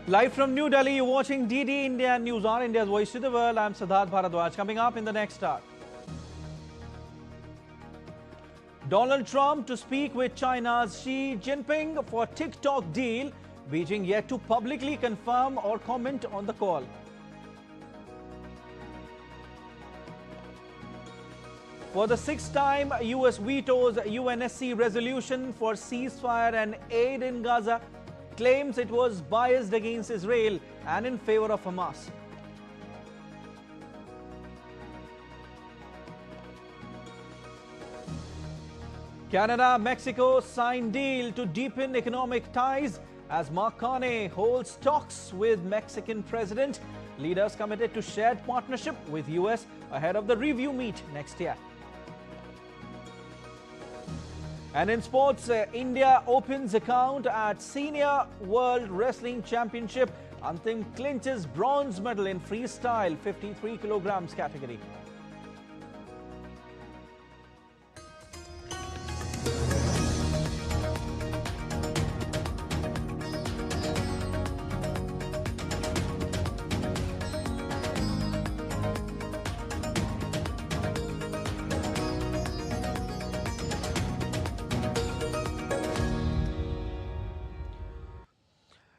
Live from New Delhi, you're watching DD India News on India's Voice to the World. I'm Siddharth Bharadwaj. Coming up in the next hour, Donald Trump to speak with China's Xi Jinping for TikTok deal. Beijing yet to publicly confirm or comment on the call. For the sixth time, US vetoes UNSC resolution for ceasefire and aid in Gaza. Claims it was biased against Israel and in favor of Hamas. Canada, Mexico sign deal to deepen economic ties as Mark Carney holds talks with Mexican president. Leaders committed to shared partnership with US ahead of the review meet next year. And in sports, India opens account at Senior World Wrestling Championship. Antim clinches bronze medal in freestyle 53 kilograms category.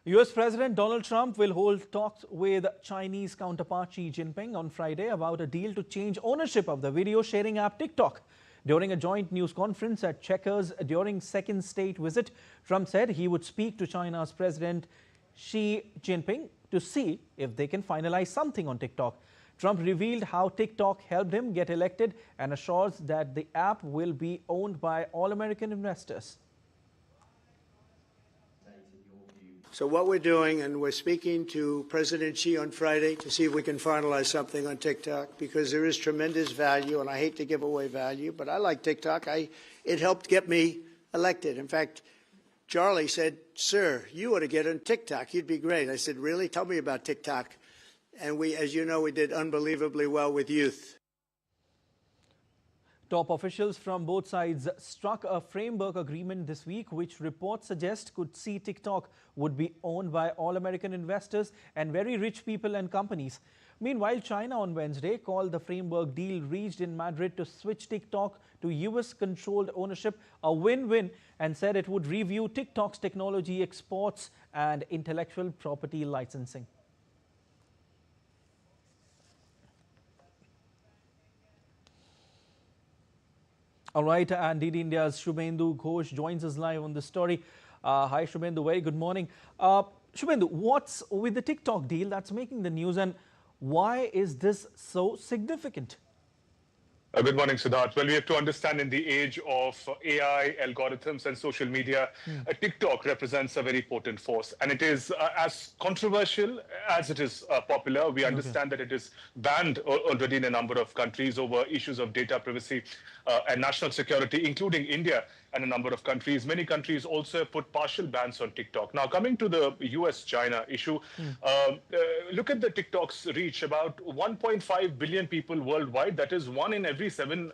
US President Donald Trump will hold talks with Chinese counterpart Xi Jinping on Friday about a deal to change ownership of the video sharing app TikTok. During a joint news conference at Chequers during second state visit, Trump said he would speak to China's President Xi Jinping to see if they can finalize something on TikTok. Trump revealed how TikTok helped him get elected and assures that the app will be owned by all American investors. So what we're doing, and we're speaking to President Xi on Friday to see if we can finalize something on TikTok, because there is tremendous value, and I hate to give away value, but I like TikTok. It helped get me elected. In fact, Charlie said, "Sir, you ought to get on TikTok. You'd be great." I said, "Really? Tell me about TikTok." And we, as you know, we did unbelievably well with youth. Top officials from both sides struck a framework agreement this week, which reports suggest could see TikTok would be owned by all American investors and very rich people and companies. Meanwhile, China on Wednesday called the framework deal reached in Madrid to switch TikTok to US-controlled ownership a win-win and said it would review TikTok's technology exports and intellectual property licensing. All right, and DD India's Shubhendu Ghosh joins us live on the story. Hi, Shubhendu, very good morning. Shubhendu, what's with the TikTok deal that's making the news, and why is this so significant? Good morning, Siddharth. Well, we have to understand in the age of AI, algorithms and social media, TikTok represents a very potent force. And it is as controversial as it is popular. We understand that it is banned already in a number of countries over issues of data privacy and national security, including India and a number of countries. Many countries also put partial bans on TikTok. Now, coming to the US-China issue, look at the TikTok's reach. About 1.5 billion people worldwide. That is 1 in every 7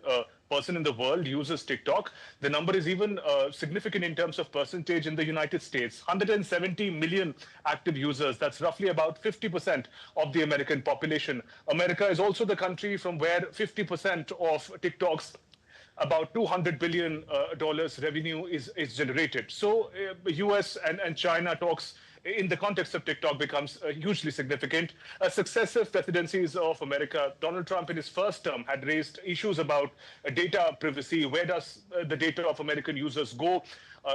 person in the world uses TikTok. The number is even significant in terms of percentage in the United States. 170 million active users. That's roughly about 50% of the American population. America is also the country from where 50% of TikTok's about $200 billion revenue is generated. So US and China talks in the context of TikTok becomes hugely significant. Successive presidencies of America, Donald Trump in his first term had raised issues about data privacy. Where does the data of American users go?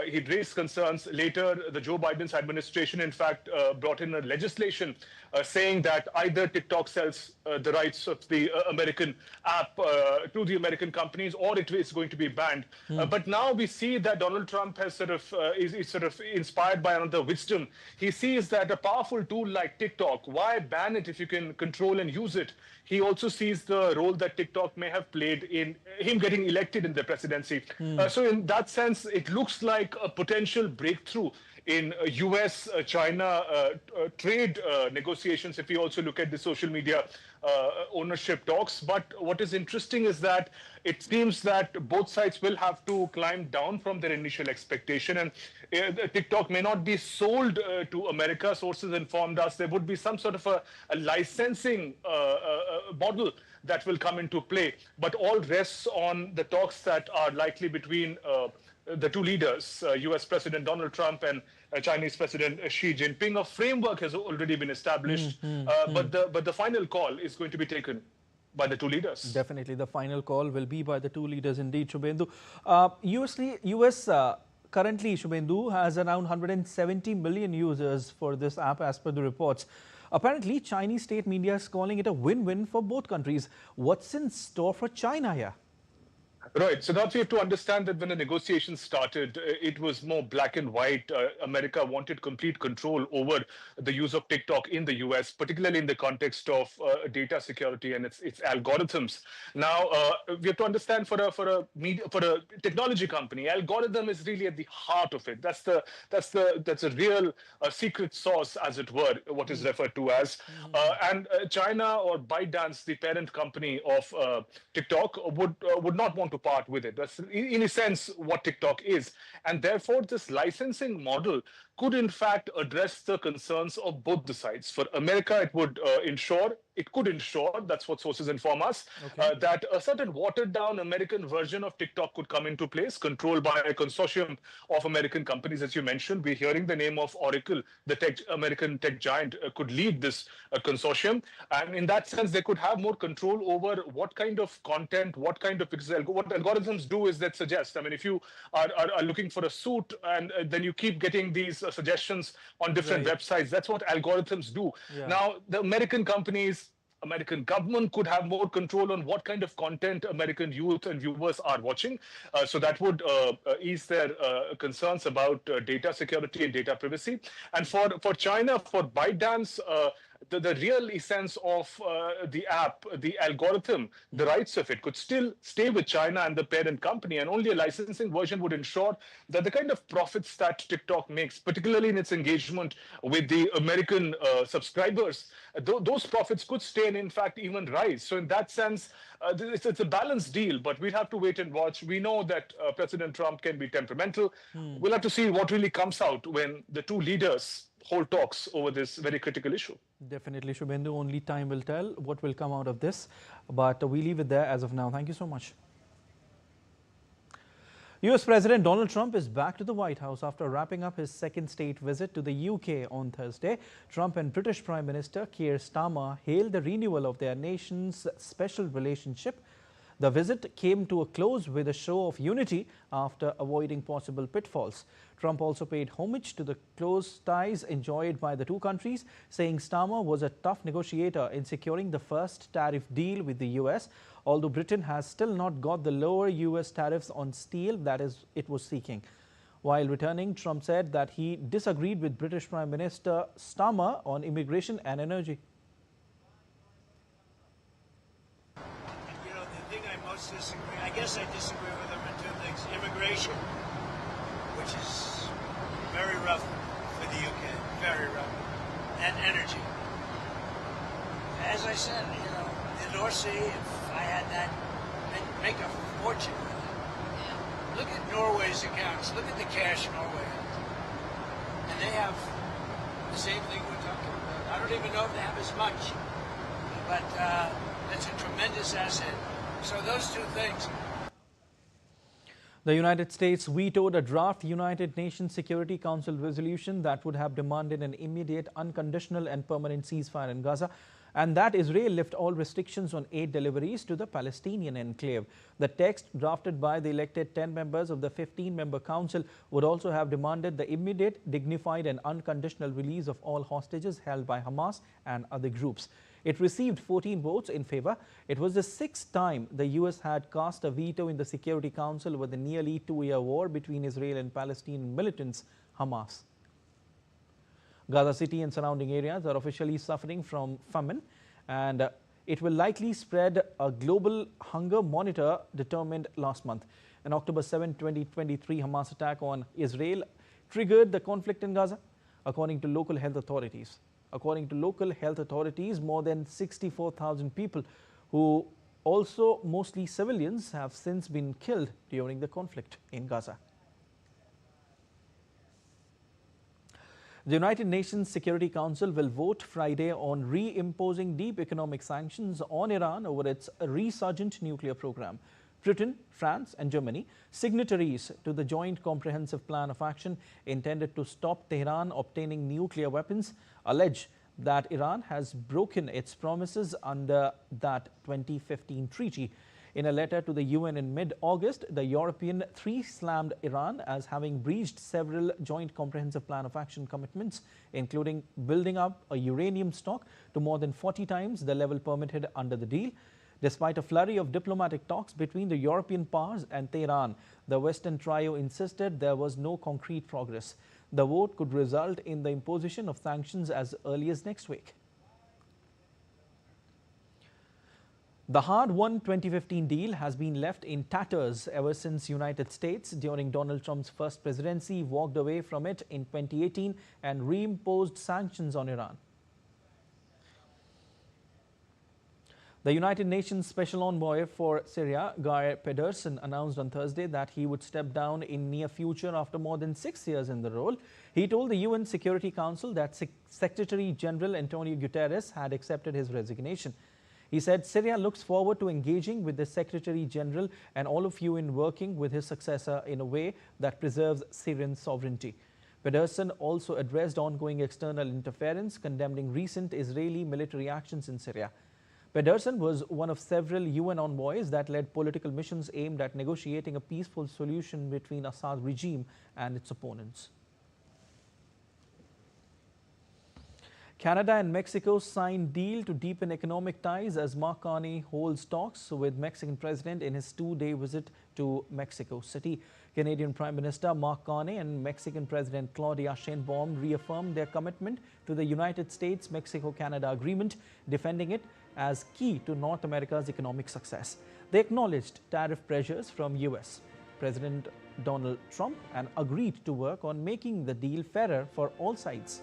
He'd raised concerns. Later, the Joe Biden's administration, in fact, brought in a legislation saying that either TikTok sells the rights of the American app to the American companies, or it is going to be banned. But now we see that Donald Trump has is sort of inspired by another wisdom. He sees that a powerful tool like TikTok, why ban it if you can control and use it? He also sees the role that TikTok may have played in him getting elected in the presidency. So in that sense, it looks like a potential breakthrough in US-China trade negotiations, if we also look at the social media ownership talks. But what is interesting is that it seems that both sides will have to climb down from their initial expectation, and TikTok may not be sold to America. Sources informed us there would be some sort of a licensing model that will come into play, but all rests on the talks that are likely between the two leaders, US President Donald Trump and Chinese President Xi Jinping. A framework has already been established, but the final call is going to be taken by the two leaders. Definitely, the final call will be by the two leaders indeed, Shubhendu. US currently, Shubhendu, has around 170 million users for this app as per the reports. Apparently, Chinese state media is calling it a win-win for both countries. What's in store for China here? Right. So now we have to understand that when the negotiations started, it was more black and white. America wanted complete control over the use of TikTok in the US, particularly in the context of data security and its algorithms. Now, we have to understand for a technology company, algorithm is really at the heart of it. That's a real secret sauce, as it were, what is referred to as. And China, or ByteDance, the parent company of TikTok, would not want to part with it. That's in a sense what TikTok is, and therefore this licensing model could in fact address the concerns of both the sides. For America, it would could ensure, that's what sources inform us, that a certain watered down American version of TikTok could come into place, controlled by a consortium of American companies. As you mentioned, we're hearing the name of Oracle, the American tech giant, could lead this consortium. And in that sense, they could have more control over what kind of content, what algorithms do is that suggest. I mean, if you are looking for a suit and then you keep getting these suggestions on different websites, that's what algorithms do. Now, the American companies, American government could have more control on what kind of content American youth and viewers are watching. So that would ease their concerns about data security and data privacy. And for China, for ByteDance, the real essence of the app, the algorithm, the rights of it could still stay with China and the parent company, and only a licensing version would ensure that the kind of profits that TikTok makes, particularly in its engagement with the American subscribers, those profits could stay and in fact even rise. So in that sense, it's a balanced deal, but we'll have to wait and watch. We know that President Trump can be temperamental. We'll have to see what really comes out when the two leaders hold talks over this very critical issue. Definitely, Shubhendu. Only time will tell what will come out of this. But we leave it there as of now. Thank you so much. US President Donald Trump is back to the White House after wrapping up his second state visit to the UK on Thursday. Trump and British Prime Minister Keir Starmer hailed the renewal of their nation's special relationship. The visit came to a close with a show of unity after avoiding possible pitfalls. Trump also paid homage to the close ties enjoyed by the two countries, saying Starmer was a tough negotiator in securing the first tariff deal with the US, although Britain has still not got the lower US tariffs on steel that it was seeking. While returning, Trump said that he disagreed with British Prime Minister Starmer on immigration and energy. I guess I disagree with him on two things. Immigration, which is very rough for the UK, very rough, and energy. As I said, the North Sea, if I had that, I'd make a fortune with it. Look at Norway's accounts. Look at the cash in Norway. And they have the same thing we're talking about. I don't even know if they have as much, but it's a tremendous asset. So those two things. The United States vetoed a draft United Nations Security Council resolution that would have demanded an immediate, unconditional and permanent ceasefire in Gaza, and that Israel lift all restrictions on aid deliveries to the Palestinian enclave. The text, drafted by the elected 10 members of the 15-member council, would also have demanded the immediate, dignified and unconditional release of all hostages held by Hamas and other groups. It received 14 votes in favor. It was the sixth time the US had cast a veto in the Security Council over the nearly two-year war between Israel and Palestinian militants, Hamas. Gaza City and surrounding areas are officially suffering from famine, and it will likely spread, a global hunger monitor determined last month. An October 7, 2023 Hamas attack on Israel triggered the conflict in Gaza, according to local health authorities. More than 64,000 people, who also mostly civilians, have since been killed during the conflict in Gaza. The United Nations Security Council will vote Friday on re-imposing deep economic sanctions on Iran over its resurgent nuclear program. Britain, France and Germany, signatories to the Joint Comprehensive Plan of Action intended to stop Tehran obtaining nuclear weapons, allege that Iran has broken its promises under that 2015 treaty. In a letter to the UN in mid-August, the European slammed Iran as having breached several Joint Comprehensive Plan of Action commitments, including building up a uranium stock to more than 40 times the level permitted under the deal. Despite a flurry of diplomatic talks between the European powers and Tehran, the Western trio insisted there was no concrete progress. The vote could result in the imposition of sanctions as early as next week. The hard-won 2015 deal has been left in tatters ever since United States, during Donald Trump's first presidency, walked away from it in 2018 and reimposed sanctions on Iran. The United Nations Special Envoy for Syria, Guy Pedersen, announced on Thursday that he would step down in near future after more than 6 years in the role. He told the UN Security Council that Secretary General Antonio Guterres had accepted his resignation. He said Syria looks forward to engaging with the Secretary General and all of you in working with his successor in a way that preserves Syrian sovereignty. Pedersen also addressed ongoing external interference, condemning recent Israeli military actions in Syria. Pedersen was one of several UN envoys that led political missions aimed at negotiating a peaceful solution between Assad regime and its opponents. Canada and Mexico signed deal to deepen economic ties as Mark Carney holds talks with Mexican president in his 2-day visit to Mexico City. Canadian Prime Minister Mark Carney and Mexican President Claudia Sheinbaum reaffirmed their commitment to the United States-Mexico-Canada agreement, defending it as key to North America's economic success. They acknowledged tariff pressures from U.S. President Donald Trump and agreed to work on making the deal fairer for all sides.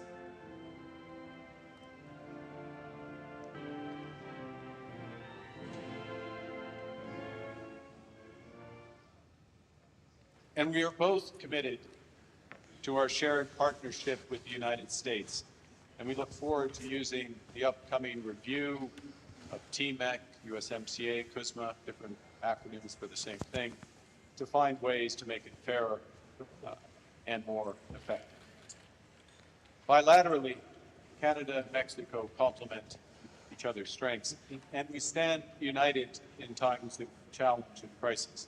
And we are both committed to our shared partnership with the United States. And we look forward to using the upcoming review of TMEC, USMCA, CUSMA, different acronyms for the same thing, to find ways to make it fairer and more effective. Bilaterally, Canada and Mexico complement each other's strengths, and we stand united in times of challenge and crisis.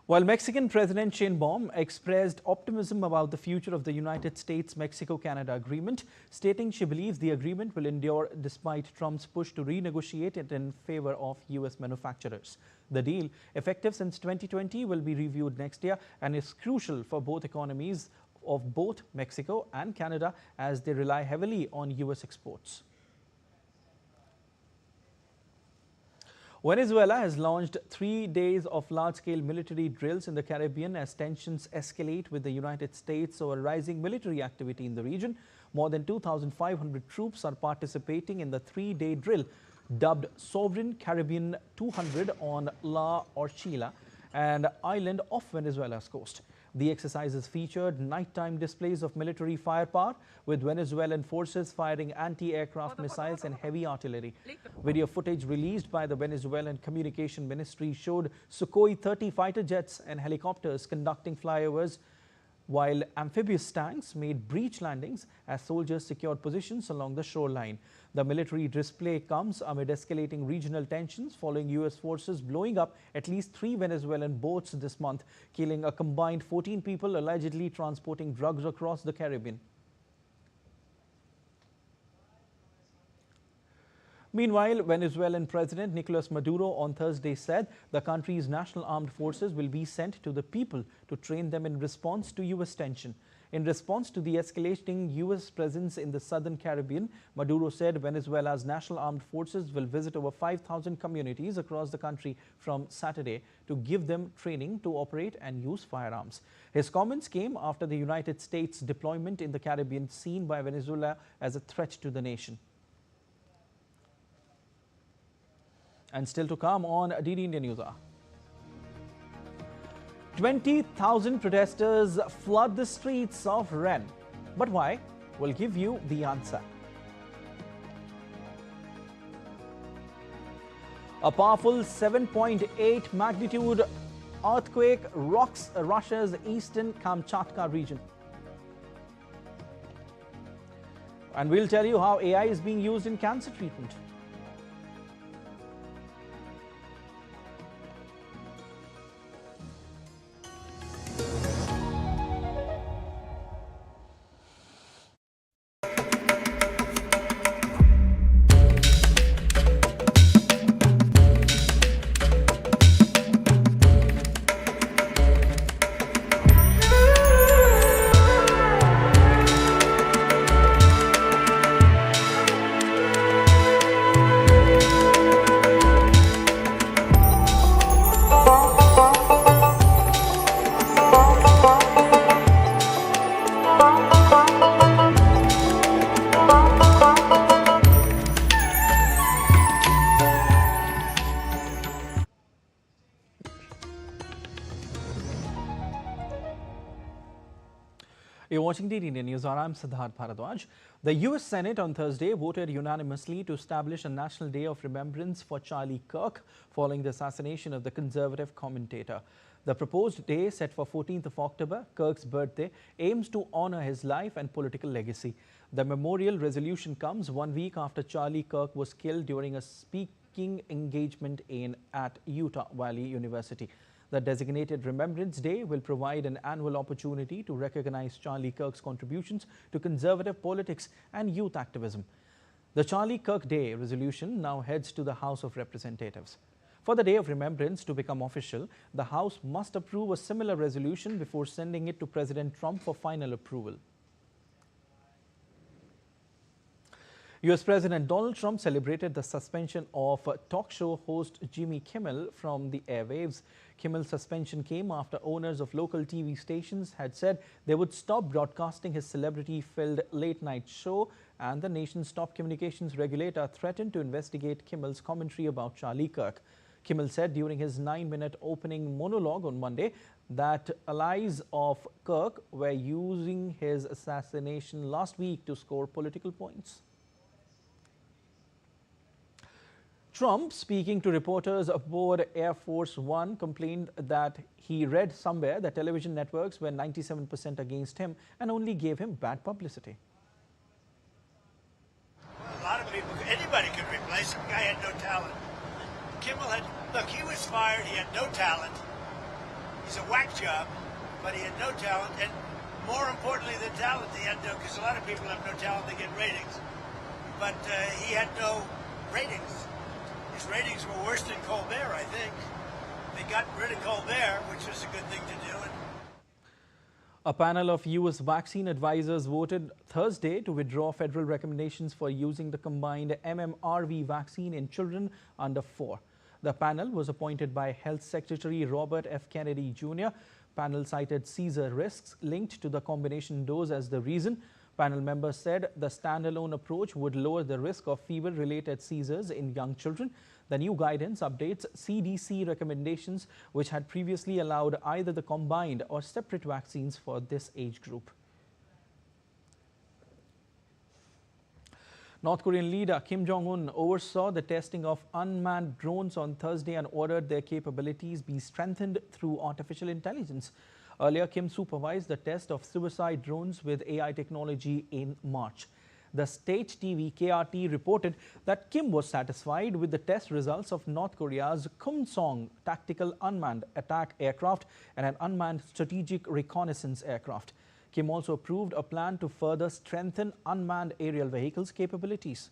While Mexican President Sheinbaum expressed optimism about the future of the United States-Mexico-Canada agreement, stating she believes the agreement will endure despite Trump's push to renegotiate it in favor of U.S. manufacturers. The deal, effective since 2020, will be reviewed next year and is crucial for both economies of both Mexico and Canada, as they rely heavily on U.S. exports. Venezuela has launched 3 days of large-scale military drills in the Caribbean as tensions escalate with the United States over rising military activity in the region. More than 2,500 troops are participating in the 3-day drill, dubbed Sovereign Caribbean 200, on La Orchila, an island off Venezuela's coast. The exercises featured nighttime displays of military firepower, with Venezuelan forces firing anti-aircraft missiles and heavy artillery. Video footage released by the Venezuelan Communication Ministry showed Sukhoi 30 fighter jets and helicopters conducting flyovers, while amphibious tanks made breach landings as soldiers secured positions along the shoreline. The military display comes amid escalating regional tensions following U.S. forces blowing up at least 3 Venezuelan boats this month, killing a combined 14 people allegedly transporting drugs across the Caribbean. Meanwhile, Venezuelan President Nicolas Maduro on Thursday said the country's national armed forces will be sent to the people to train them in response to U.S. tension. In response to the escalating U.S. presence in the southern Caribbean, Maduro said Venezuela's national armed forces will visit over 5,000 communities across the country from Saturday to give them training to operate and use firearms. His comments came after the United States' deployment in the Caribbean seen by Venezuela as a threat to the nation. And still to come on DD India News Hour. 20,000 protesters flood the streets of Rennes. But why? We'll give you the answer. A powerful 7.8 magnitude earthquake rocks Russia's eastern Kamchatka region. And we'll tell you how AI is being used in cancer treatment. You're watching DD India News Hour. I'm Siddharth Bharadwaj. The US Senate on Thursday voted unanimously to establish a National Day of Remembrance for Charlie Kirk following the assassination of the conservative commentator. The proposed day, set for 14th of October, Kirk's birthday, aims to honor his life and political legacy. The memorial resolution comes 1 week after Charlie Kirk was killed during a speaking engagement at Utah Valley University. The designated Remembrance Day will provide an annual opportunity to recognize Charlie Kirk's contributions to conservative politics and youth activism. The Charlie Kirk Day resolution now heads to the House of Representatives. For the Day of Remembrance to become official, the House must approve a similar resolution before sending it to President Trump for final approval. US President Donald Trump celebrated the suspension of talk show host Jimmy Kimmel from the airwaves. Kimmel's suspension came after owners of local TV stations had said they would stop broadcasting his celebrity-filled late-night show, and the nation's top communications regulator threatened to investigate Kimmel's commentary about Charlie Kirk. Kimmel said during his 9-minute opening monologue on Monday that allies of Kirk were using his assassination last week to score political points. Trump, speaking to reporters aboard Air Force One, complained that he read somewhere that television networks were 97% against him and only gave him bad publicity. A lot of people, anybody could replace him. The guy had no talent. Kimmel had, look, he was fired, he had no talent. He's a whack job, but he had no talent. And more importantly than talent, he had no, because a lot of people have no talent, they get ratings. But he had no ratings. His ratings were worse than Colbert, I think. They got rid of Colbert, which was a good thing to do. A panel of U.S. vaccine advisors voted Thursday to withdraw federal recommendations for using the combined MMRV vaccine in children under 4. The panel was appointed by Health Secretary Robert F. Kennedy Jr. Panel cited seizure risks linked to the combination dose as the reason. Panel members said the standalone approach would lower the risk of fever-related seizures in young children. The new guidance updates CDC recommendations, which had previously allowed either the combined or separate vaccines for this age group. North Korean leader Kim Jong-un oversaw the testing of unmanned drones on Thursday and ordered their capabilities be strengthened through artificial intelligence. Earlier, Kim supervised the test of suicide drones with AI technology in March. The state TV KRT reported that Kim was satisfied with the test results of North Korea's Kumsong tactical unmanned attack aircraft and an unmanned strategic reconnaissance aircraft. Kim also approved a plan to further strengthen unmanned aerial vehicles capabilities.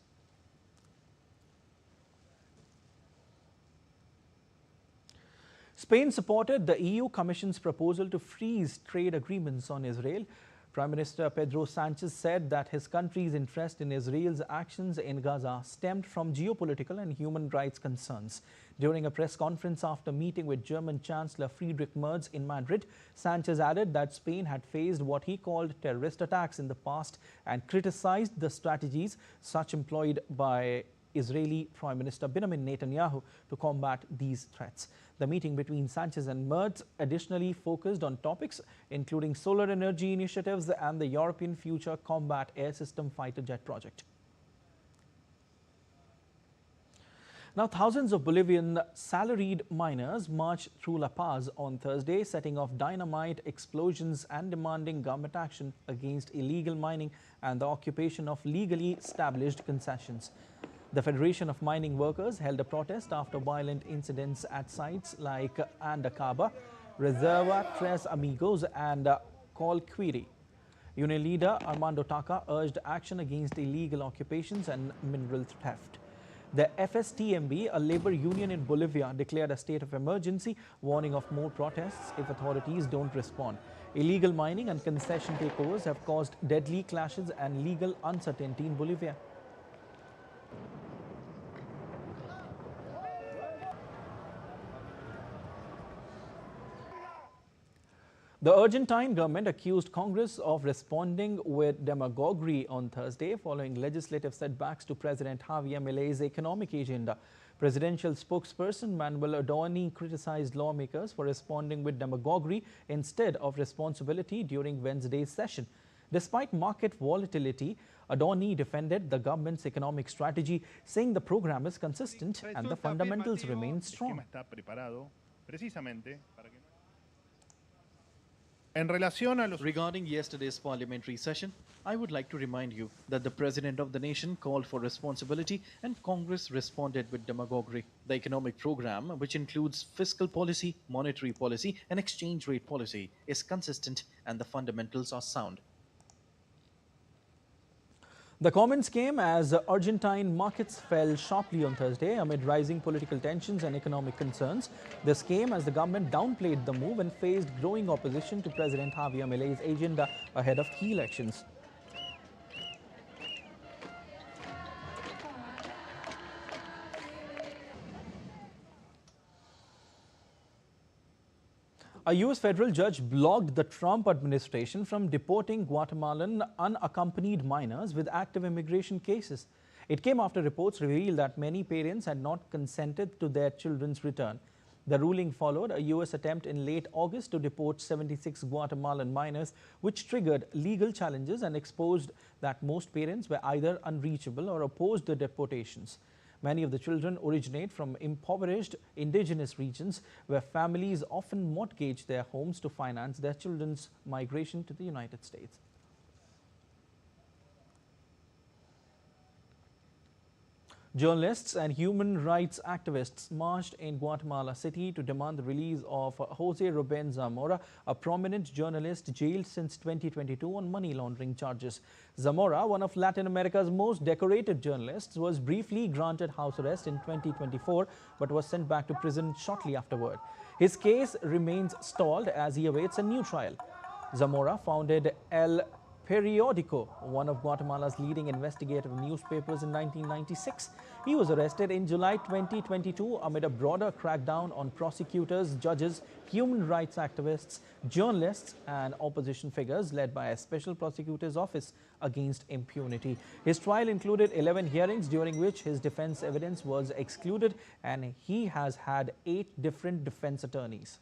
Spain supported the EU Commission's proposal to freeze trade agreements on Israel. Prime Minister Pedro Sanchez said that his country's interest in Israel's actions in Gaza stemmed from geopolitical and human rights concerns. During a press conference after meeting with German Chancellor Friedrich Merz in Madrid, Sanchez added that Spain had faced what he called terrorist attacks in the past and criticized the strategies such employed by Israeli Prime Minister Benjamin Netanyahu to combat these threats. The meeting between Sanchez and Merz additionally focused on topics including solar energy initiatives and the European Future Combat Air System fighter jet project. Now, thousands of Bolivian salaried miners marched through La Paz on Thursday, setting off dynamite explosions and demanding government action against illegal mining and the occupation of legally established concessions. The Federation of Mining Workers held a protest after violent incidents at sites like Andacaba, Reserva Tres Amigos and Colquiri. Union leader Armando Taka urged action against illegal occupations and mineral theft. The FSTMB, a labor union in Bolivia, declared a state of emergency, warning of more protests if authorities don't respond. Illegal mining and concession takeovers have caused deadly clashes and legal uncertainty in Bolivia. The Argentine government accused Congress of responding with demagoguery on Thursday following legislative setbacks to President Javier Milei's economic agenda. Presidential spokesperson Manuel Adorni criticized lawmakers for responding with demagoguery instead of responsibility during Wednesday's session. Despite market volatility, Adorni defended the government's economic strategy, saying the program is consistent and the fundamentals remain strong. Regarding yesterday's parliamentary session, I would like to remind you that the President of the nation called for responsibility and Congress responded with demagoguery. The economic program, which includes fiscal policy, monetary policy and exchange rate policy, is consistent and the fundamentals are sound. The comments came as Argentine markets fell sharply on Thursday amid rising political tensions and economic concerns. This came as the government downplayed the move and faced growing opposition to President Javier Milei's agenda ahead of key elections. A U.S. federal judge blocked the Trump administration from deporting Guatemalan unaccompanied minors with active immigration cases. It came after reports revealed that many parents had not consented to their children's return. The ruling followed a U.S. attempt in late August to deport 76 Guatemalan minors, which triggered legal challenges and exposed that most parents were either unreachable or opposed the deportations. Many of the children originate from impoverished indigenous regions where families often mortgage their homes to finance their children's migration to the United States. Journalists and human rights activists marched in Guatemala City to demand the release of Jose Ruben Zamora, a prominent journalist jailed since 2022 on money laundering charges. Zamora, one of Latin America's most decorated journalists, was briefly granted house arrest in 2024 but was sent back to prison shortly afterward. His case remains stalled as he awaits a new trial. Zamora founded El Periódico, one of Guatemala's leading investigative newspapers, in 1996. He was arrested in July 2022 amid a broader crackdown on prosecutors, judges, human rights activists, journalists and opposition figures led by a special prosecutor's office against impunity. His trial included 11 hearings during which his defense evidence was excluded, and he has had 8 different defense attorneys.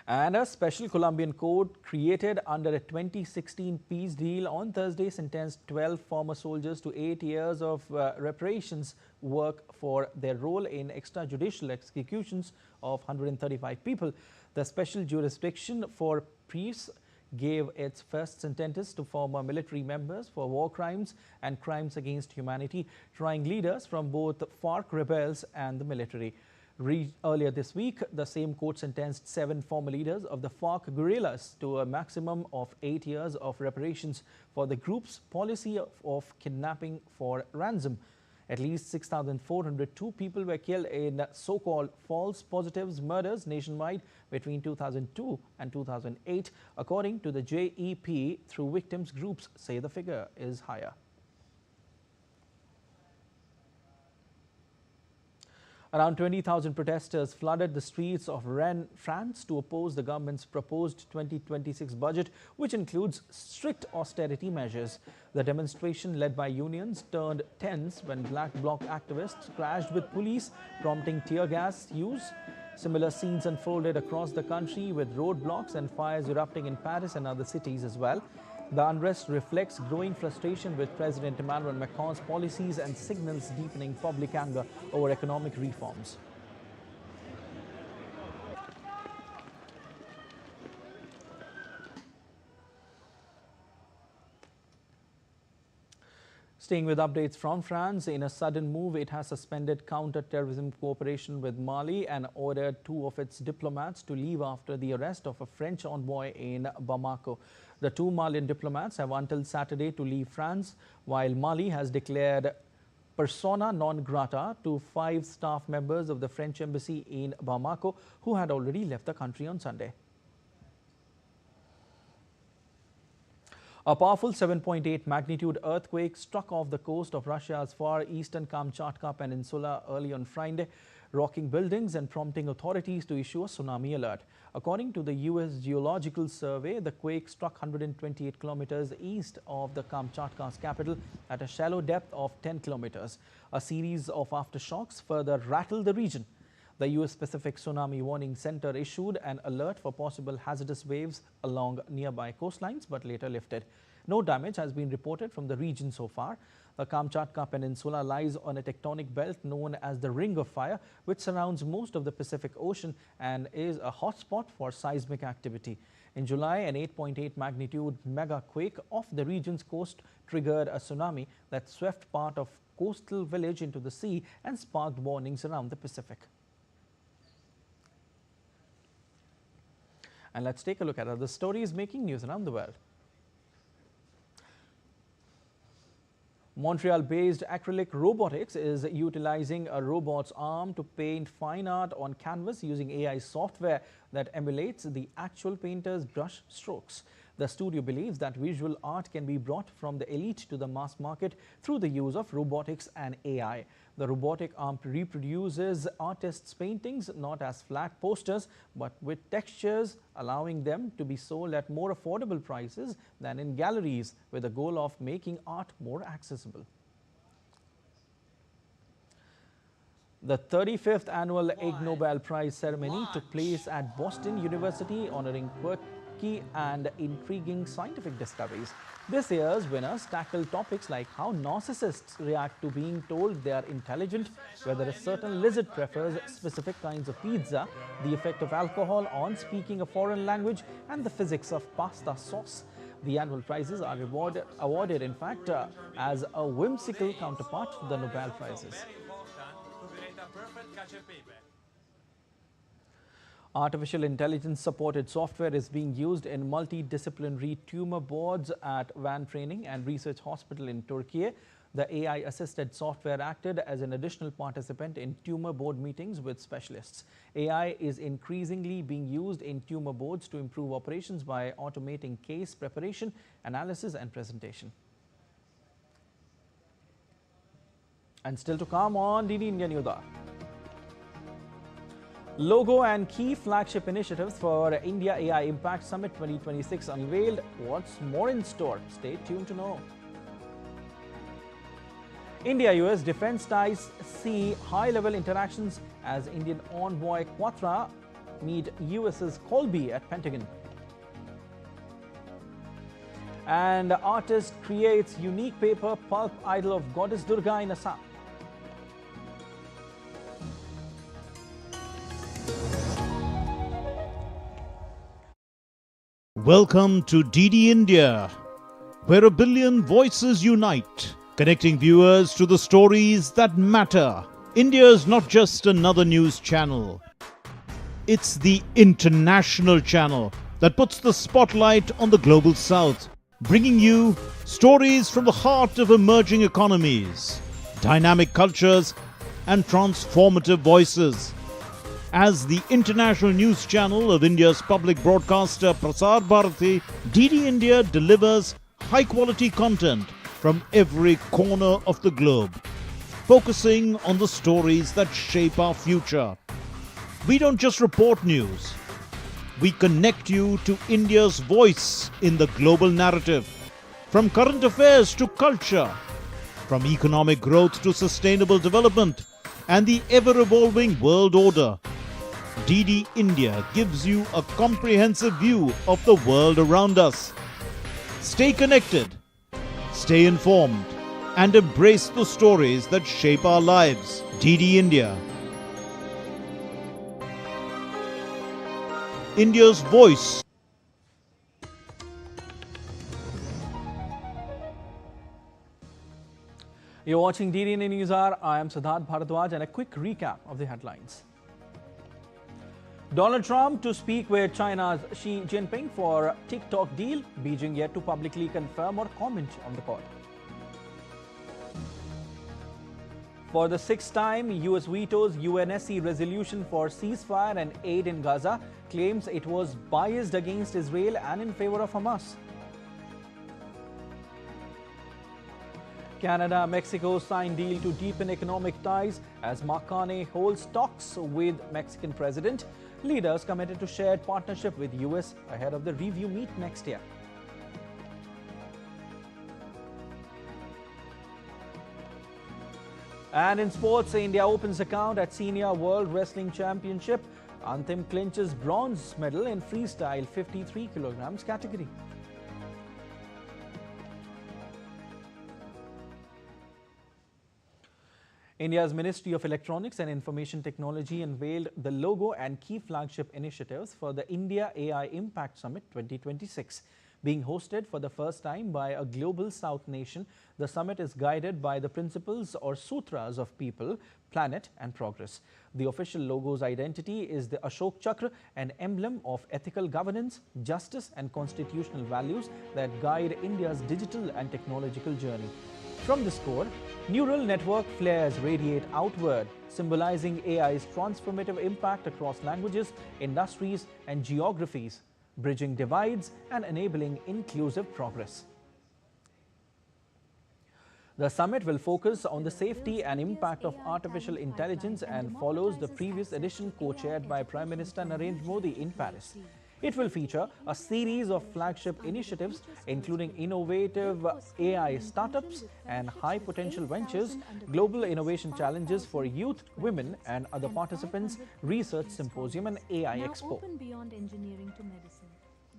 And a special Colombian court created under a 2016 peace deal on Thursday sentenced 12 former soldiers to 8 years of reparations work for their role in extrajudicial executions of 135 people. The special jurisdiction for peace gave its first sentence to former military members for war crimes and crimes against humanity, trying leaders from both FARC rebels and the military. Earlier this week, the same court sentenced 7 former leaders of the FARC guerrillas to a maximum of 8 years of reparations for the group's policy of kidnapping for ransom. At least 6,402 people were killed in so-called false positives murders nationwide between 2002 and 2008, according to the JEP, though victims groups say the figure is higher. Around 20,000 protesters flooded the streets of Rennes, France to oppose the government's proposed 2026 budget, which includes strict austerity measures. The demonstration, led by unions, turned tense when Black Bloc activists clashed with police, prompting tear gas use. Similar scenes unfolded across the country, with roadblocks and fires erupting in Paris and other cities as well. The unrest reflects growing frustration with President Emmanuel Macron's policies and signals deepening public anger over economic reforms. Staying with updates from France, in a sudden move, it has suspended counter-terrorism cooperation with Mali and ordered 2 of its diplomats to leave after the arrest of a French envoy in Bamako. The 2 Malian diplomats have until Saturday to leave France, while Mali has declared persona non grata to 5 staff members of the French embassy in Bamako who had already left the country on Sunday. A powerful 7.8 magnitude earthquake struck off the coast of Russia's far eastern Kamchatka peninsula early on Friday, rocking buildings and prompting authorities to issue a tsunami alert. According to the U.S. Geological Survey, the quake struck 128 kilometers east of the Kamchatka's capital at a shallow depth of 10 kilometers. A series of aftershocks further rattled the region. The U.S. Pacific Tsunami Warning Center issued an alert for possible hazardous waves along nearby coastlines, but later lifted. No damage has been reported from the region so far. The Kamchatka Peninsula lies on a tectonic belt known as the Ring of Fire, which surrounds most of the Pacific Ocean and is a hotspot for seismic activity. In July, an 8.8 magnitude mega quake off the region's coast triggered a tsunami that swept part of coastal village into the sea and sparked warnings around the Pacific. And let's take a look at other stories making news around the world. Montreal-based Acrylic Robotics is utilizing a robot's arm to paint fine art on canvas using AI software that emulates the actual painter's brush strokes. The studio believes that visual art can be brought from the elite to the mass market through the use of robotics and AI. The robotic arm reproduces artists' paintings not as flat posters but with textures, allowing them to be sold at more affordable prices than in galleries, with the goal of making art more accessible. The 35th annual Ig Nobel Prize ceremony took place at Boston University, honoring quirky and intriguing scientific discoveries. This year's winners tackled topics like how narcissists react to being told they are intelligent, whether a certain lizard prefers specific kinds of pizza, the effect of alcohol on speaking a foreign language, and the physics of pasta sauce. The annual prizes are awarded in fact, as a whimsical counterpart to the Nobel Prizes. Artificial intelligence-supported software is being used in multidisciplinary tumor boards at Van Training and Research Hospital in Turkey. The AI-assisted software acted as an additional participant in tumor board meetings with specialists. AI is increasingly being used in tumor boards to improve operations by automating case preparation, analysis, and presentation. And still to come on DD India News. Logo and key flagship initiatives for India AI Impact Summit 2026 unveiled. What's more in store? Stay tuned to know. India-US defense ties see high-level interactions as Indian envoy Quatra meet US's Colby at Pentagon. And artist creates unique paper pulp idol of goddess Durga in Assam. Welcome to DD India, where a billion voices unite, connecting viewers to the stories that matter. India is not just another news channel. It's the international channel that puts the spotlight on the global south, bringing you stories from the heart of emerging economies. dynamic cultures, and transformative voices. As the international news channel of India's public broadcaster Prasar Bharati, DD India delivers high-quality content from every corner of the globe, focusing on the stories that shape our future. We don't just report news. We connect you to India's voice in the global narrative. From current affairs to culture, from economic growth to sustainable development, and the ever-evolving world order, DD India gives you a comprehensive view of the world around us. Stay connected, stay informed, and embrace the stories that shape our lives. DD India. India's voice. You're watching DD India News Hour. I am Siddharth Bharadwaj, and a quick recap of the headlines. Donald Trump to speak with China's Xi Jinping for TikTok deal. Beijing yet to publicly confirm or comment on the call. For the sixth time, US vetoes UNSC resolution for ceasefire and aid in Gaza, claims it was biased against Israel and in favor of Hamas. Canada, Mexico signed deal to deepen economic ties as Mark Carney holds talks with Mexican president. Leaders committed to shared partnership with US ahead of the review meet next year. And in sports, India opens account at Senior World Wrestling Championship. Antim clinches bronze medal in freestyle 53 kilograms category. India's Ministry of Electronics and Information Technology unveiled the logo and key flagship initiatives for the India AI Impact Summit 2026. Being hosted for the first time by a global South nation, the summit is guided by the principles or sutras of people, planet and progress. The official logo's identity is the Ashok Chakra, an emblem of ethical governance, justice and constitutional values that guide India's digital and technological journey. From this core, neural network flares radiate outward, symbolizing AI's transformative impact across languages, industries and geographies, bridging divides and enabling inclusive progress. The summit will focus on the safety and impact of artificial intelligence and follows the previous edition co-chaired by Prime Minister Narendra Modi in Paris. It will feature a series of flagship initiatives, including innovative AI startups and high-potential ventures, global innovation challenges for youth, women and other participants, research symposium and AI expo. Open beyond engineering to medicine,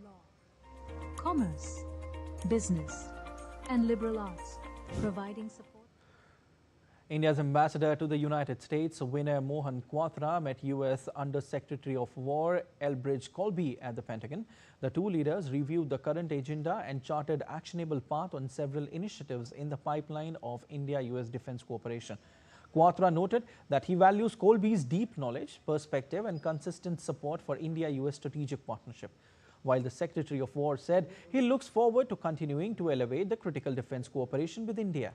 law, commerce, business and liberal arts, providing support. India's ambassador to the United States, Vinay Mohan Kwatra, met U.S. Under-Secretary of War Elbridge Colby at the Pentagon. The two leaders reviewed the current agenda and charted actionable path on several initiatives in the pipeline of India-U.S. defense cooperation. Kwatra noted that he values Colby's deep knowledge, perspective and consistent support for India-U.S. strategic partnership. While the Secretary of War said he looks forward to continuing to elevate the critical defense cooperation with India.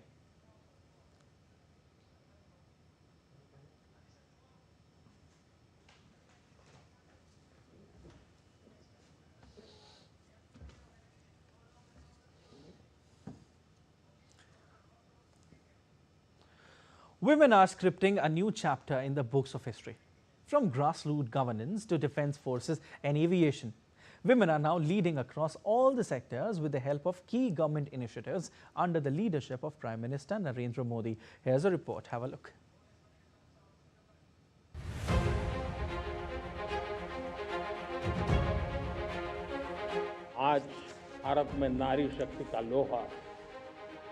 Women are scripting a new chapter in the books of history. From grassroots governance to defense forces and aviation, women are now leading across all the sectors with the help of key government initiatives under the leadership of Prime Minister Narendra Modi. Here's a report. Have a look. आज भारत में नारी शक्ति का लोहा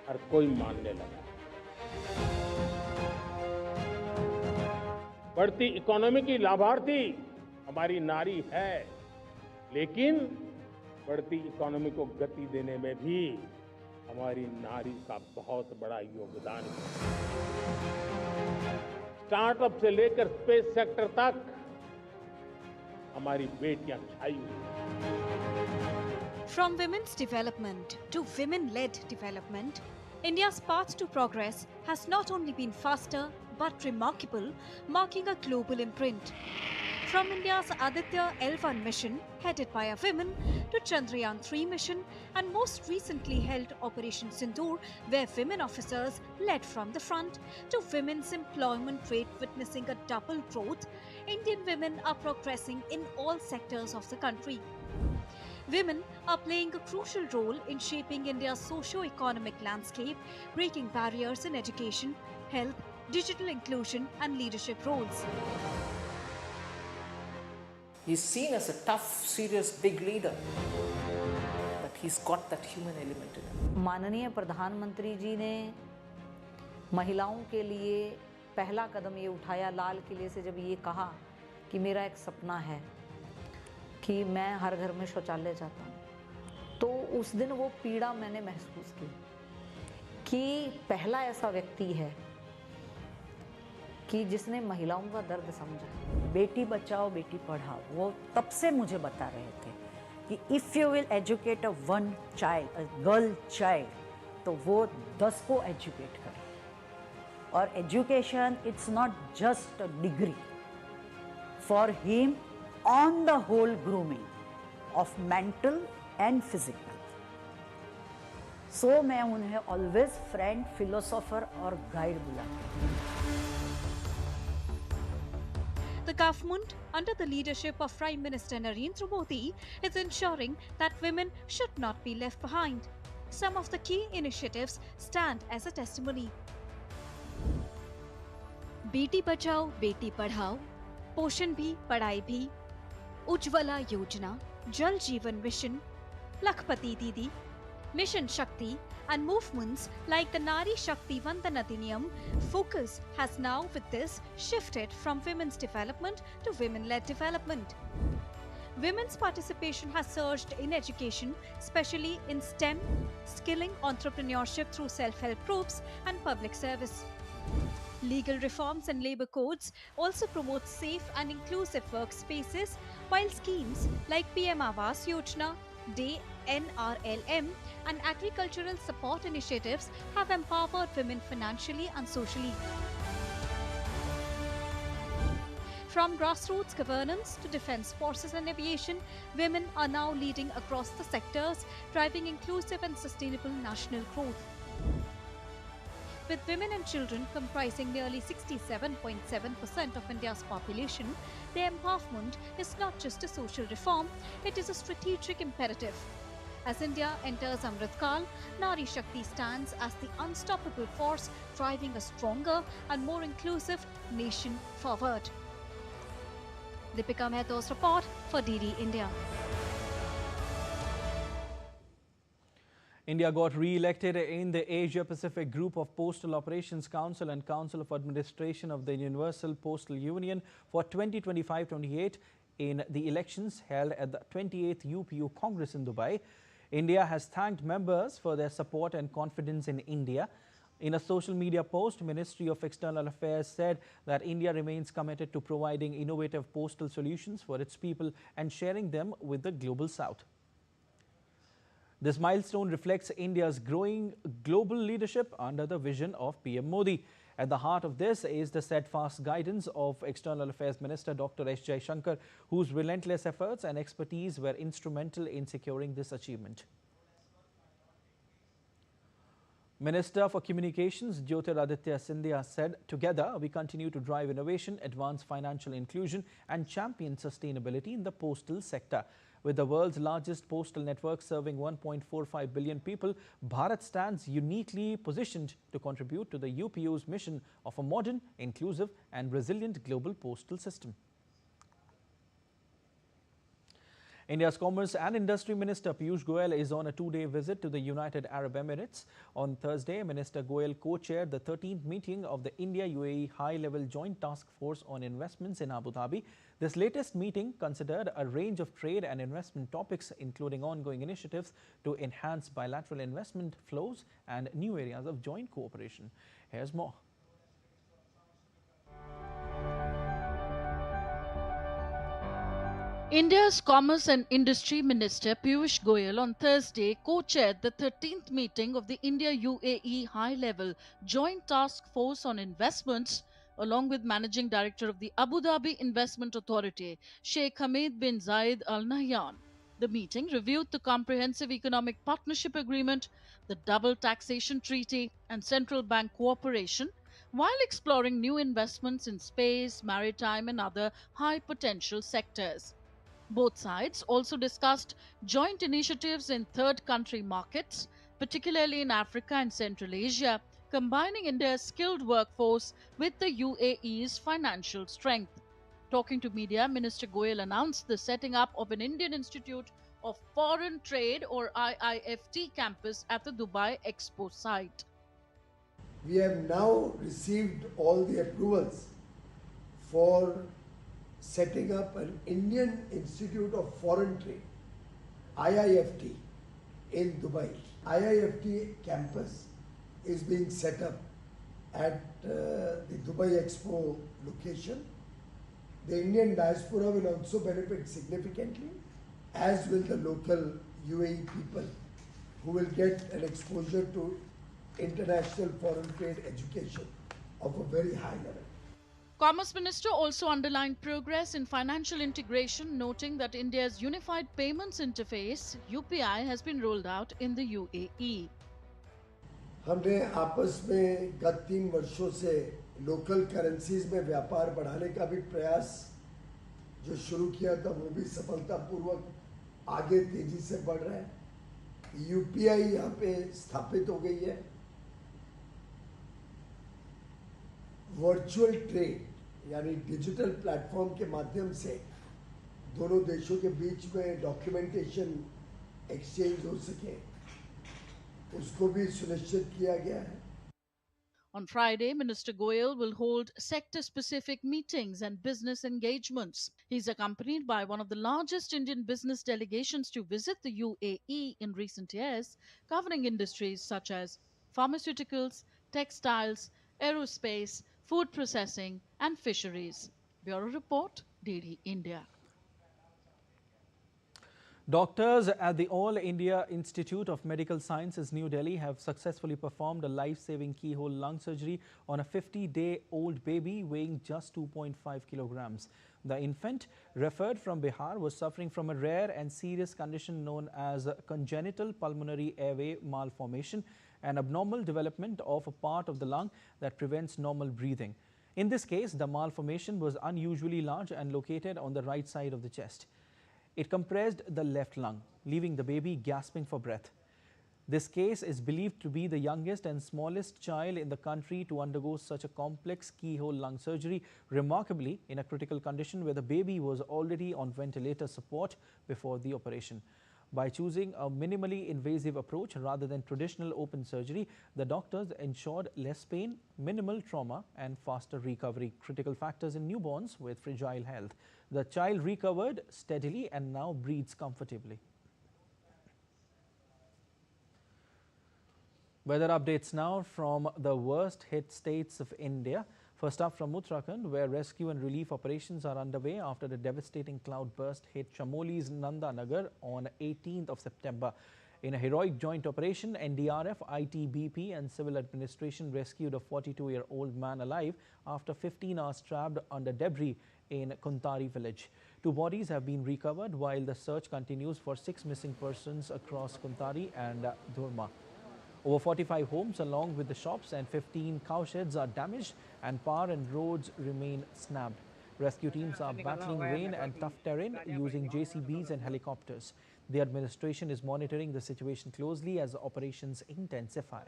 हर कोई मानने लगा। बढ़ती इकोनॉमी की लाभार्थी हमारी नारी है, लेकिन बढ़ती इकोनॉमी को गति देने में भी हमारी नारी का बहुत बड़ा योगदान है। स्टार्टअप से लेकर स्पेस सेक्टर तक हमारी बेटियां छाई हुई हैं। From women's development to women-led development, India's path to progress has not only been faster but remarkable, marking a global imprint. From India's Aditya L1 mission, headed by a woman, to Chandrayaan-3 mission, and most recently held Operation Sindoor, where women officers led from the front, to women's employment rate witnessing a double growth, Indian women are progressing in all sectors of the country. Women are playing a crucial role in shaping India's socio-economic landscape, breaking barriers in education, health, digital inclusion, and leadership roles. He's seen as a tough, serious, big leader, but he's got that human element in him. माननीय प्रधानमंत्री जी ने महिलाओं के लिए पहला कदम ये उठाया लाल किले से जब ये कहा कि मेरा एक सपना है कि मैं हर घर में शौचालय चाहता हूँ, तो उस दिन वो पीड़ा मैंने महसूस की कि पहला ऐसा व्यक्ति है कि जिसने महिलाओं का दर्द समझा। बेटी बचाओ बेटी पढ़ाओ, वो तब से मुझे बता रहे थे कि if you will educate a one child, a girl child, तो वो 10 को एजुकेट करे। और education it's not just a degree, for him on the whole grooming of mental and physical. So मैं उन्हें ऑलवेज फ्रेंड, फिलोसोफर और guide बुलाती हूँ। The government, under the leadership of Prime Minister Narendra Modi, is ensuring that women should not be left behind. Some of the key initiatives stand as a testimony. Beti Bachao Beti Padhao, पोषण भी पढ़ाई भी, उज्ज्वला योजना, जल जीवन मिशन, लखपति दीदी, Mission Shakti, and movements like the Nari Shakti Vandana Adhiniyam focus has now with this shifted from women's development to women-led development. Women's participation has surged in education, especially in STEM, skilling, entrepreneurship through self-help groups, and public service. Legal reforms and labour codes also promote safe and inclusive workspaces, while schemes like PM Awas Yojana, Day NRLM, and agricultural support initiatives have empowered women financially and socially. From grassroots governance to defence forces and aviation, women are now leading across the sectors, driving inclusive and sustainable national growth. With women and children comprising nearly 67.7% of India's population, their empowerment is not just a social reform, it is a strategic imperative. As India enters Amrit Kal, Nari Shakti stands as the unstoppable force driving a stronger and more inclusive nation forward. Deepika Mehta's report for DD India. India got re-elected in the Asia-Pacific Group of Postal Operations Council and Council of Administration of the Universal Postal Union for 2025-28 in the elections held at the 28th UPU Congress in Dubai. India has thanked members for their support and confidence in India. In a social media post, Ministry of External Affairs said that India remains committed to providing innovative postal solutions for its people and sharing them with the Global South. This milestone reflects India's growing global leadership under the vision of PM Modi. At the heart of this is the steadfast guidance of External Affairs Minister Dr. S. Jaishankar, whose relentless efforts and expertise were instrumental in securing this achievement. Minister for Communications Jyotiraditya Scindia said, "Together we continue to drive innovation, advance financial inclusion and champion sustainability in the postal sector." With the world's largest postal network serving 1.45 billion people, Bharat stands uniquely positioned to contribute to the UPU's mission of a modern, inclusive and resilient global postal system. India's Commerce and Industry Minister Piyush Goyal is on a two-day visit to the United Arab Emirates. On Thursday, Minister Goyal co-chaired the 13th meeting of the India-UAE High-Level Joint Task Force on Investments in Abu Dhabi. This latest meeting considered a range of trade and investment topics, including ongoing initiatives to enhance bilateral investment flows and new areas of joint cooperation. Here's more. India's Commerce and Industry Minister Piyush Goyal on Thursday co-chaired the 13th meeting of the India-UAE High-Level Joint Task Force on Investments, along with Managing Director of the Abu Dhabi Investment Authority, Sheikh Hamid bin Zayed Al Nahyan. The meeting reviewed the Comprehensive Economic Partnership Agreement, the Double Taxation Treaty, and central bank cooperation, while exploring new investments in space, maritime, and other high-potential sectors. Both sides also discussed joint initiatives in third country markets, particularly in Africa and Central Asia, combining India's skilled workforce with the UAE's financial strength. Talking to media, Minister Goyal announced the setting up of an Indian Institute of Foreign Trade or IIFT campus at the Dubai Expo site. We have now received all the approvals for setting up an Indian Institute of Foreign Trade, IIFT, in Dubai. IIFT campus is being set up at the Dubai Expo location. The Indian diaspora will also benefit significantly, as will the local UAE people, who will get an exposure to international foreign trade education of a very high level. Commerce Minister also underlined progress in financial integration, noting that India's Unified Payments Interface (UPI) has been rolled out in the UAE. हमने आपस में गत 3 वर्षों से local currencies में व्यापार बढ़ाने का भी प्रयास जो शुरू किया था वो भी सफलतापूर्वक आगे तेजी से बढ़ रहा है। यूपीआई यहाँ पे स्थापित हो गई है। वर्चुअल ट्रेड यानी डिजिटल प्लेटफॉर्म के माध्यम से दोनों देशों के बीच में डॉक्यूमेंटेशन एक्सचेंज हो सके, उसको भी सुनिश्चित किया गया है। On Friday, Minister Goyal will hold sector-specific meetings and business engagements. He's accompanied by one of the largest Indian business delegations to visit the UAE in recent years, covering industries such as pharmaceuticals, textiles, aerospace, food processing, and fisheries. Bureau Report, DD India. Doctors at the All India Institute of Medical Sciences, New Delhi, have successfully performed a life-saving keyhole lung surgery on a 50-day-old baby weighing just 2.5 kilograms. The infant, referred from Bihar, was suffering from a rare and serious condition known as congenital pulmonary airway malformation, an abnormal development of a part of the lung that prevents normal breathing. In this case, the malformation was unusually large and located on the right side of the chest. It compressed the left lung, leaving the baby gasping for breath. This case is believed to be the youngest and smallest child in the country to undergo such a complex keyhole lung surgery, remarkably in a critical condition where the baby was already on ventilator support before the operation. By choosing a minimally invasive approach rather than traditional open surgery, the doctors ensured less pain, minimal trauma, and faster recovery, critical factors in newborns with fragile health. The child recovered steadily and now breathes comfortably. Weather updates now from the worst hit states of India. First up from Uttarakhand, where rescue and relief operations are underway after the devastating cloudburst hit Chamoli's Nandanagar on 18th of September. In a heroic joint operation, NDRF, ITBP and Civil Administration rescued a 42-year-old man alive after 15 hours trapped under debris in Kuntari village. 2 bodies have been recovered while the search continues for 6 missing persons across Kuntari and Dhurma. Over 45 homes along with the shops and 15 cowsheds are damaged and power and roads remain snapped. Rescue teams are battling rain and tough terrain using JCBs and helicopters. The administration is monitoring the situation closely as operations intensify.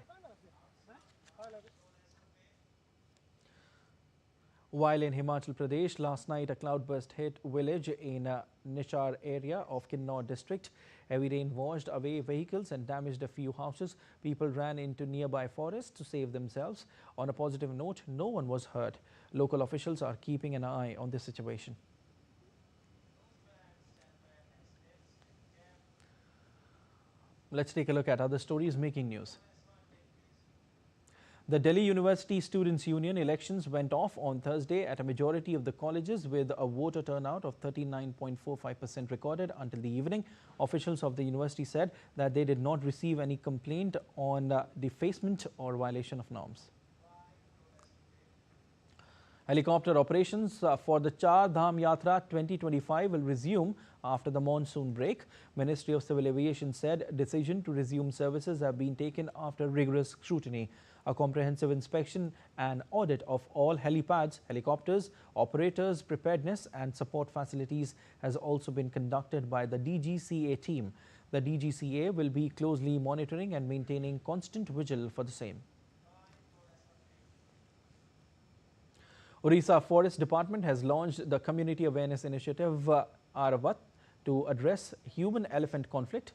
While in Himachal Pradesh, last night a cloudburst hit village in Nishar area of Kinnaur district. Heavy rain washed away vehicles and damaged a few houses. People ran into nearby forests to save themselves. On a positive note, no one was hurt. Local officials are keeping an eye on the situation. Let's take a look at other stories making news. The Delhi University Students' Union elections went off on Thursday at a majority of the colleges with a voter turnout of 39.45% recorded until the evening. Officials of the university said that they did not receive any complaint on defacement or violation of norms. Helicopter operations for the Char Dham Yatra 2025 will resume after the monsoon break. Ministry of Civil Aviation said decision to resume services have been taken after rigorous scrutiny. A comprehensive inspection and audit of all helipads, helicopters, operators, preparedness and support facilities has also been conducted by the DGCA team. The DGCA will be closely monitoring and maintaining constant vigil for the same. Orissa Forest Department has launched the community awareness initiative Aravat to address human-elephant conflict.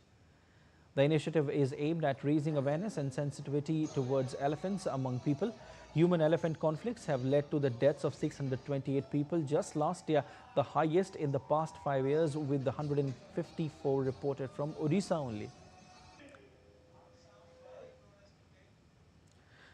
The initiative is aimed at raising awareness and sensitivity towards elephants among people. Human-elephant conflicts have led to the deaths of 628 people just last year, the highest in the past 5 years, with the 154 reported from Odisha only.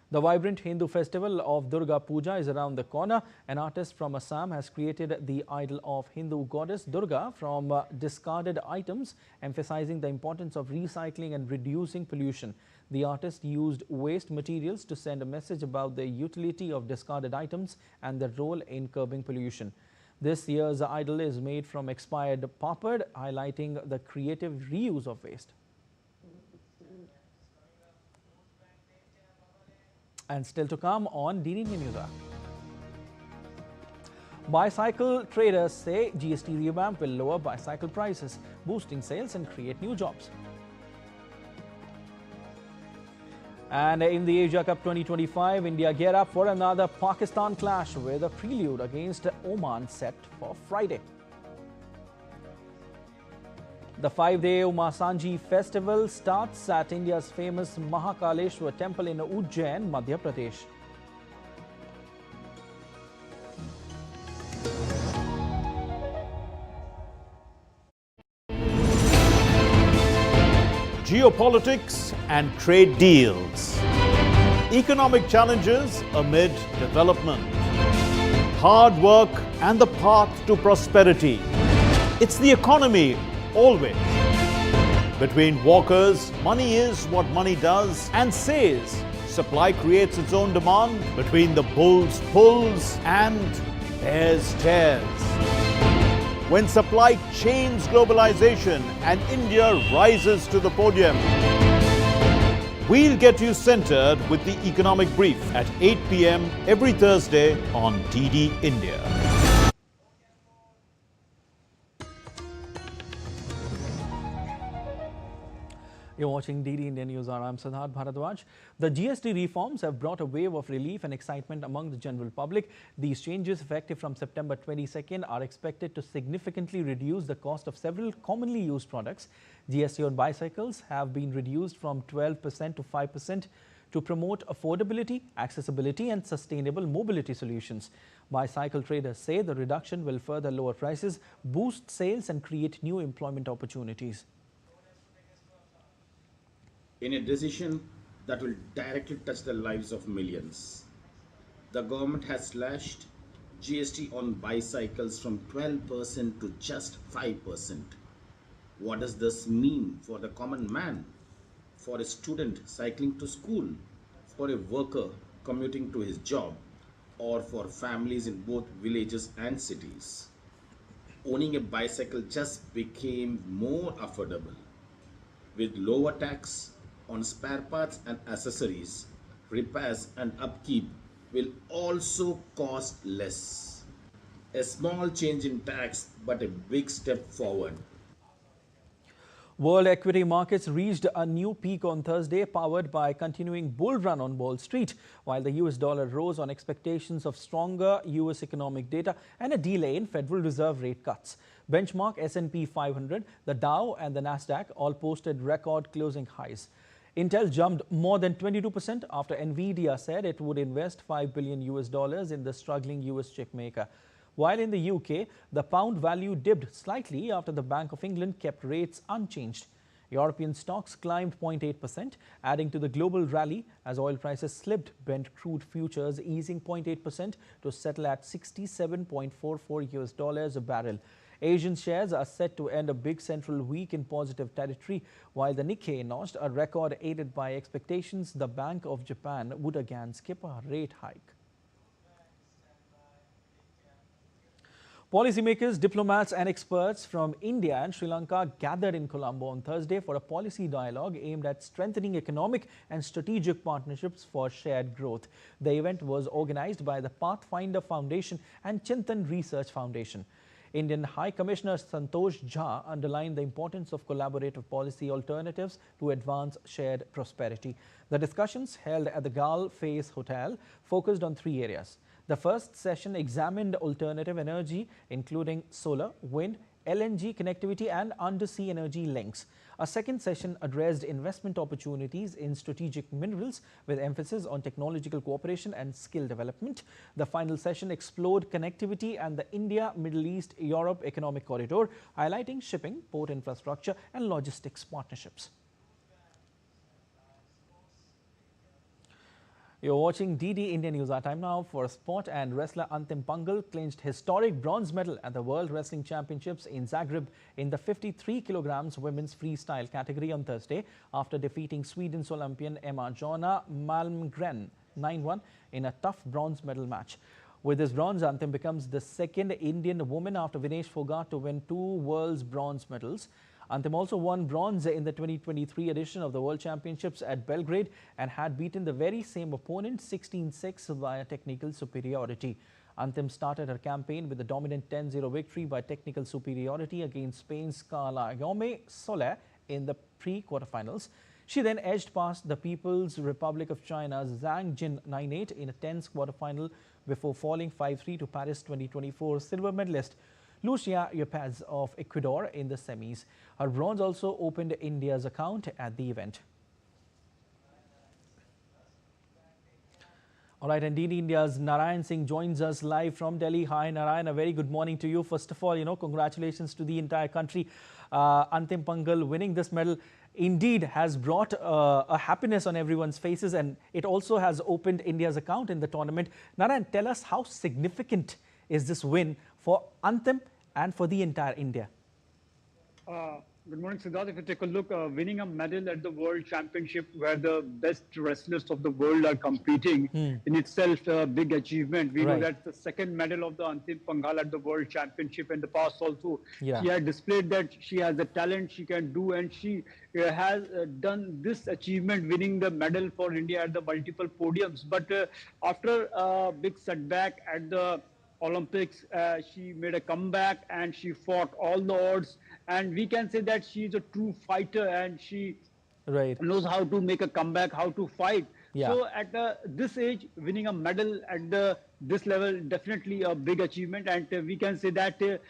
The vibrant Hindu festival of Durga Puja is around the corner. An artist from Assam has created the idol of Hindu goddess Durga from discarded items, emphasizing the importance of recycling and reducing pollution. The artist used waste materials to send a message about the utility of discarded items and their role in curbing pollution. This year's idol is made from expired papad, highlighting the creative reuse of waste. And still to come on DD News. Bicycle traders say GST revamp will lower bicycle prices, boosting sales and create new jobs. And in the Asia Cup 2025, India gear up for another Pakistan clash with a prelude against Oman set for Friday. The 5-day Umasanji festival starts at India's famous Mahakaleshwar temple in Ujjain, Madhya Pradesh. Geopolitics and trade deals. Economic challenges amid development. Hard work and the path to prosperity. It's the economy. Always. Between walkers, money is what money does and says. Supply creates its own demand. Between the bulls pulls and bears tears. When supply chains globalization and India rises to the podium. We'll get you centered with the economic brief at 8 p.m. every Thursday on DD India. You're watching DD India News. I'm Siddharth Bharadwaj. The GST reforms have brought a wave of relief and excitement among the general public. These changes, effective from September 22nd, are expected to significantly reduce the cost of several commonly used products. GST on bicycles have been reduced from 12% to 5% to promote affordability, accessibility and sustainable mobility solutions. Bicycle traders say the reduction will further lower prices, boost sales and create new employment opportunities. In a decision that will directly touch the lives of millions, the government has slashed GST on bicycles from 12% to just 5%. What does this mean for the common man, for a student cycling to school, for a worker commuting to his job, or for families in both villages and cities? Owning a bicycle just became more affordable. With lower tax on spare parts and accessories, repairs and upkeep will also cost less. A small change in tax, but a big step forward. World equity markets reached a new peak on Thursday, powered by continuing bull run on Wall Street, while the US dollar rose on expectations of stronger US economic data and a delay in Federal Reserve rate cuts. Benchmark S&P 500, the Dow and the Nasdaq all posted record closing highs. Intel jumped more than 22% after Nvidia said it would invest $5 billion in the struggling US chip maker. While in the UK, the pound value dipped slightly after the Bank of England kept rates unchanged. European stocks climbed 0.8%, adding to the global rally as oil prices slipped, Brent crude futures easing 0.8% to settle at $67.44 a barrel. Asian shares are set to end a big central week in positive territory, while the Nikkei notched a record aided by expectations the Bank of Japan would again skip a rate hike. Policymakers, diplomats and experts from India and Sri Lanka gathered in Colombo on Thursday for a policy dialogue aimed at strengthening economic and strategic partnerships for shared growth. The event was organized by the Pathfinder Foundation and Chintan Research Foundation. Indian High Commissioner Santosh Jha underlined the importance of collaborative policy alternatives to advance shared prosperity. The discussions held at the Gal Face Hotel focused on three areas. The first session examined alternative energy, including solar, wind, LNG connectivity and undersea energy links. A second session addressed investment opportunities in strategic minerals with emphasis on technological cooperation and skill development. The final session explored connectivity and the India-Middle East-Europe economic corridor, highlighting shipping, port infrastructure and logistics partnerships. You're watching DD India News. Our time now for sport, and wrestler Antim Panghal clinched historic bronze medal at the World Wrestling Championships in Zagreb in the 53 kilograms women's freestyle category on Thursday after defeating Sweden's Olympian Emma-Jonna Malmgren 9-1 in a tough bronze medal match. With this bronze, Antim becomes the second Indian woman after Vinesh Phogat to win 2 world's bronze medals. Antim also won bronze in the 2023 edition of the World Championships at Belgrade and had beaten the very same opponent 16-6 via technical superiority. Antim started her campaign with a dominant 10-0 victory by technical superiority against Spain's Carla Yome Soler in the pre-quarterfinals. She then edged past the People's Republic of China's Zhang Jin 9-8 in a tense quarterfinal before falling 5-3 to Paris 2024 silver medalist Lucia Yepes of Ecuador in the semis. Her bronze also opened India's account at the event. All right, and DD India's Narayan Singh joins us live from Delhi. Hi, Narayan. A very good morning to you. First of all, congratulations to the entire country. Antim Panghal winning this medal indeed has brought a happiness on everyone's faces, and it also has opened India's account in the tournament. Narayan, tell us how significant is this win for Antim and for the entire India? Good morning, Siddharth. If you take a look, winning a medal at the World Championship where the best wrestlers of the world are competing in itself a big achievement. We know that's the second medal of the Antim Panghal at the World Championship. In the past also, she had displayed that she has the talent, she can do, and she has done this achievement, winning the medal for India at the multiple podiums. But after a big setback at the Olympics, she made a comeback and she fought all the odds, and we can say that she is a true fighter and she knows how to make a comeback, how to fight. So at this age, winning a medal at this level, definitely a big achievement, and we can say that it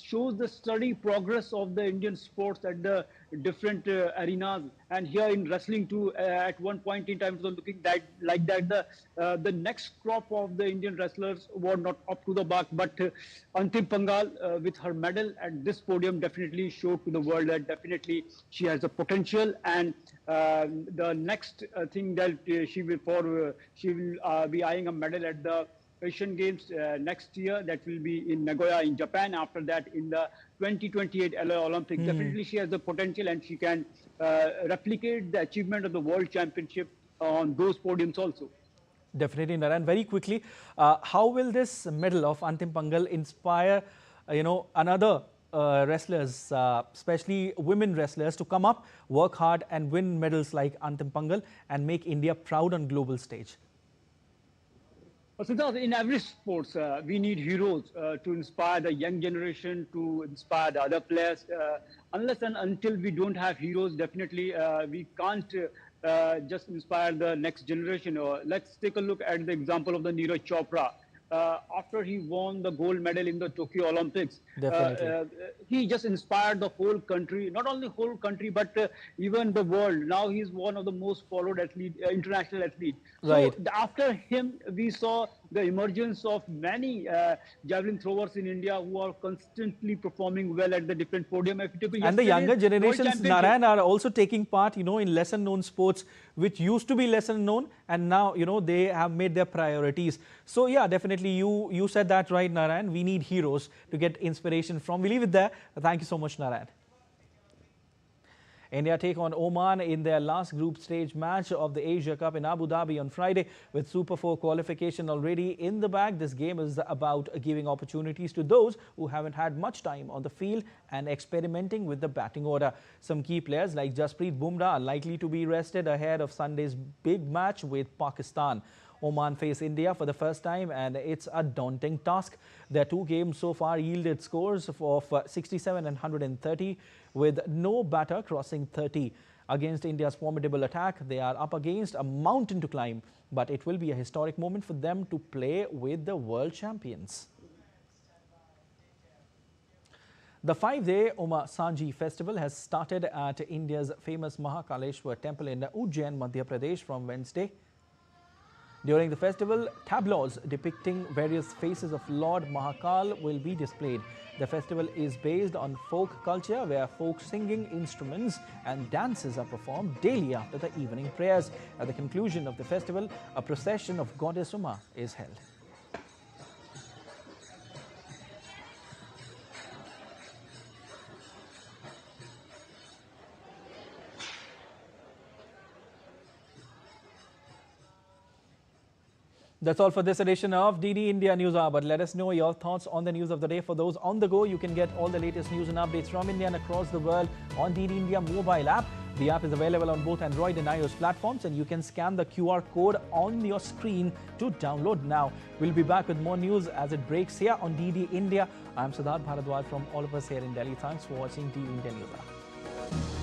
shows the steady progress of the Indian sports at the different arenas. And here in wrestling too, at one point in time, it was looking like that the next crop of the Indian wrestlers were not up to the mark. But Antim Panghal, with her medal at this podium, definitely showed to the world that definitely she has the potential. And the next thing that she will be eyeing a medal at the Asian Games next year. That will be in Nagoya in Japan. After that, in the 2028 LA Olympics. Definitely she has the potential and she can replicate the achievement of the World Championship on those podiums also. Definitely, Narayan. Very quickly, how will this medal of Antim Panghal inspire, another wrestlers, especially women wrestlers, to come up, work hard and win medals like Antim Panghal and make India proud on global stage? Siddharth, in every sports, we need heroes to inspire the young generation, to inspire the other players. Unless and until we don't have heroes, definitely we can't just inspire the next generation. Let's take a look at the example of the Neeraj Chopra. After he won the gold medal in the Tokyo Olympics, he just inspired the whole country, not only whole country, but even the world. Now he's one of the most followed international athletes. So after him, we saw the emergence of many javelin throwers in India who are constantly performing well at the different podium. And the younger generations, Narayan, are also taking part, in lesser known sports, which used to be lesser known, and now, they have made their priorities. So, yeah, definitely you said that right, Narayan. We need heroes to get inspiration from. We leave it there. Thank you so much, Narayan. India take on Oman in their last group stage match of the Asia Cup in Abu Dhabi on Friday. With Super 4 qualification already in the bag, this game is about giving opportunities to those who haven't had much time on the field and experimenting with the batting order. Some key players like Jasprit Bumrah are likely to be rested ahead of Sunday's big match with Pakistan. Oman face India for the first time, and it's a daunting task. Their two games so far yielded scores of 67 and 130, with no batter crossing 30. Against India's formidable attack, they are up against a mountain to climb, but it will be a historic moment for them to play with the world champions. The 5-day Oma Sanji festival has started at India's famous Mahakaleshwar temple in Ujjain, Madhya Pradesh from Wednesday. During the festival, tableaus depicting various faces of Lord Mahakal will be displayed. The festival is based on folk culture, where folk singing instruments and dances are performed daily after the evening prayers. At the conclusion of the festival, a procession of Goddess Uma is held. That's all for this edition of DD India News Hour. But let us know your thoughts on the news of the day. For those on the go, you can get all the latest news and updates from India and across the world on DD India mobile app. The app is available on both Android and iOS platforms, and you can scan the QR code on your screen to download now. We'll be back with more news as it breaks here on DD India. I'm Siddharth Bharadwaj from all of us here in Delhi. Thanks for watching DD India News Hour.